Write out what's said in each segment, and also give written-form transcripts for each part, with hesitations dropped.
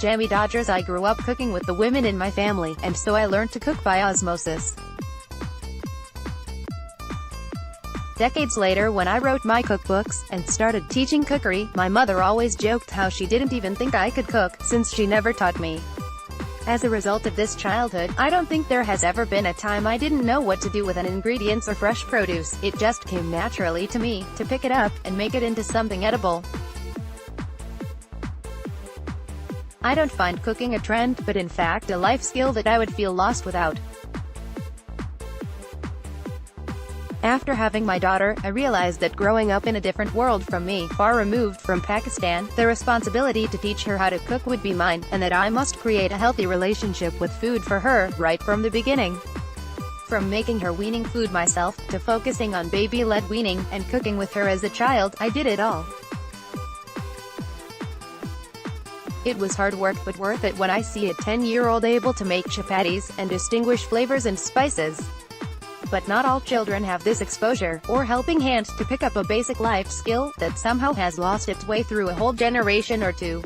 Jammy Dodgers. I grew up cooking with the women in my family, and so I learned to cook by osmosis. Decades later, when I wrote my cookbooks, and started teaching cookery, my mother always joked how she didn't even think I could cook, since she never taught me. As a result of this childhood, I don't think there has ever been a time I didn't know what to do with an ingredients or fresh produce. It just came naturally to me, to pick it up, and make it into something edible. I don't find cooking a trend, but in fact a life skill that I would feel lost without. After having my daughter, I realized that growing up in a different world from me, far removed from Pakistan, the responsibility to teach her how to cook would be mine, and that I must create a healthy relationship with food for her, right from the beginning. From making her weaning food myself, to focusing on baby-led weaning, and cooking with her as a child, I did it all. It was hard work but worth it when I see a 10-year-old able to make chapatis, and distinguish flavors and spices. But not all children have this exposure, or helping hand, to pick up a basic life skill, that somehow has lost its way through a whole generation or two.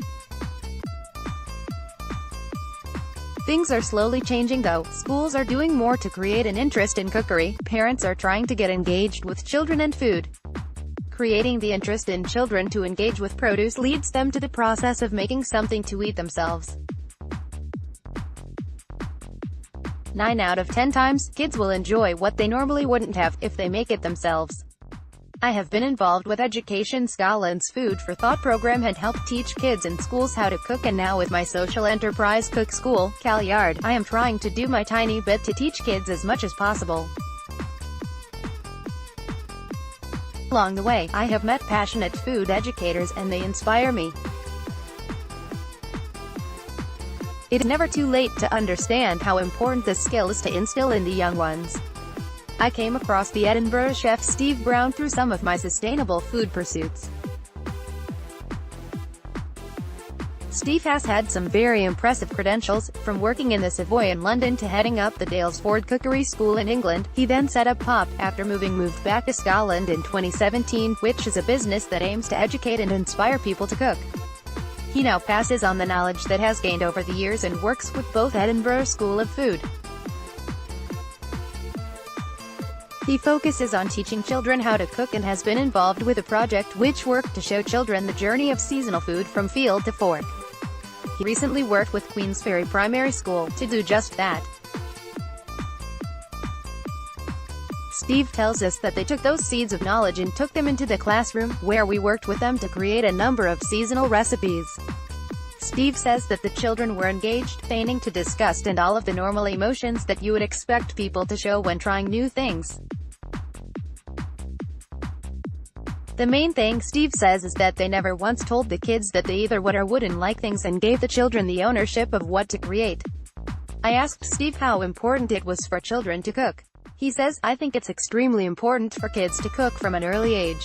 Things are slowly changing though. Schools are doing more to create an interest in cookery, parents are trying to get engaged with children and food. Creating the interest in children to engage with produce leads them to the process of making something to eat themselves. 9 out of 10 times, kids will enjoy what they normally wouldn't have, if they make it themselves. I have been involved with Education Scotland's Food for Thought program and helped teach kids in schools how to cook, and now with my social enterprise Cook School, Calyard, I am trying to do my tiny bit to teach kids as much as possible. Along the way, I have met passionate food educators, and they inspire me. It is never too late to understand how important this skill is to instill in the young ones. I came across the Edinburgh chef Steve Brown through some of my sustainable food pursuits. Steve has had some very impressive credentials, from working in the Savoy in London to heading up the Daylesford Cookery School in England. He then set up Pop, after moved back to Scotland in 2017, which is a business that aims to educate and inspire people to cook. He now passes on the knowledge that has gained over the years and works with both Edinburgh School of Food. He focuses on teaching children how to cook and has been involved with a project which worked to show children the journey of seasonal food from field to fork. He recently worked with Queensferry Primary School to do just that. Steve tells us that they took those seeds of knowledge and took them into the classroom, where we worked with them to create a number of seasonal recipes. Steve says that the children were engaged, feigning to disgust and all of the normal emotions that you would expect people to show when trying new things. The main thing, Steve says, is that they never once told the kids that they either would or wouldn't like things, and gave the children the ownership of what to create. I asked Steve how important it was for children to cook. He says, "I think it's extremely important for kids to cook from an early age.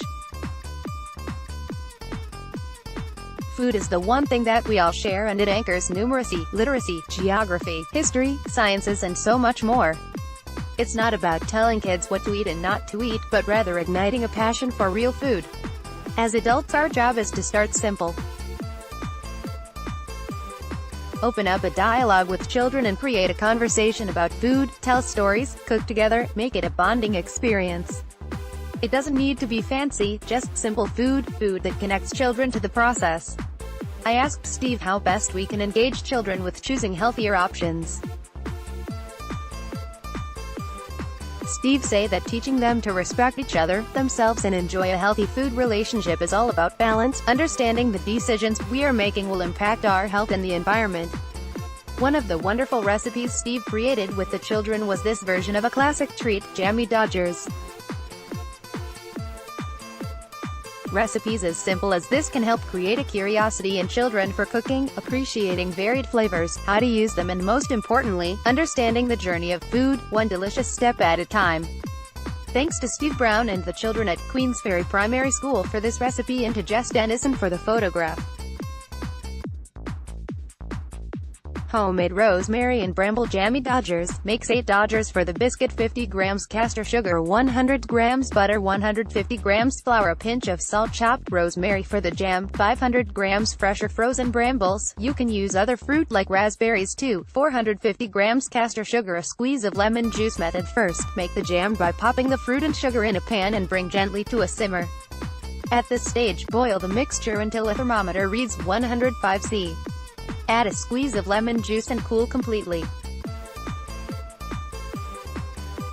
Food is the one thing that we all share, and it anchors numeracy, literacy, geography, history, sciences, and so much more. It's not about telling kids what to eat and not to eat, but rather igniting a passion for real food. As adults, our job is to start simple. Open up a dialogue with children and create a conversation about food, tell stories, cook together, make it a bonding experience. It doesn't need to be fancy, just simple food that connects children to the process." I asked Steve how best we can engage children with choosing healthier options. Steve say that teaching them to respect each other, themselves, and enjoy a healthy food relationship is all about balance, understanding the decisions we are making will impact our health and the environment. One of the wonderful recipes Steve created with the children was this version of a classic treat, Jammy Dodgers. Recipes as simple as this can help create a curiosity in children for cooking, appreciating varied flavors, how to use them, and most importantly, understanding the journey of food, one delicious step at a time. Thanks to Steve Brown and the children at Queensferry Primary School for this recipe, and to Jess Dennison for the photograph. Homemade rosemary and bramble jammy dodgers. Makes 8 dodgers for the biscuit. 50 grams castor sugar, 100 grams butter, 150 grams flour, a pinch of salt, chopped rosemary for the jam, 500 grams fresh or frozen brambles. You can use other fruit like raspberries too. 450 grams castor sugar, a squeeze of lemon juice. Method: first, make the jam by popping the fruit and sugar in a pan and bring gently to a simmer. At this stage, boil the mixture until a thermometer reads 105 C. Add a squeeze of lemon juice and cool completely.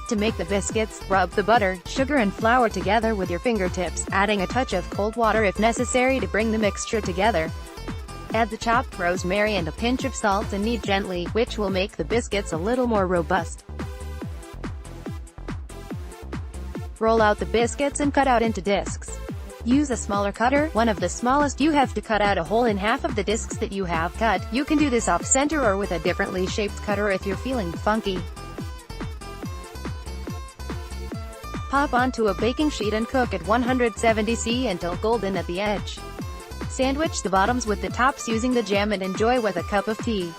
To make the biscuits, rub the butter, sugar and flour together with your fingertips, adding a touch of cold water if necessary to bring the mixture together. Add the chopped rosemary and a pinch of salt and knead gently, which will make the biscuits a little more robust. Roll out the biscuits and cut out into discs. Use a smaller cutter, one of the smallest. You have to cut out a hole in half of the discs that you have cut. You can do this off-center or with a differently shaped cutter if you're feeling funky. Pop onto a baking sheet and cook at 170 C until golden at the edge. Sandwich the bottoms with the tops using the jam and enjoy with a cup of tea.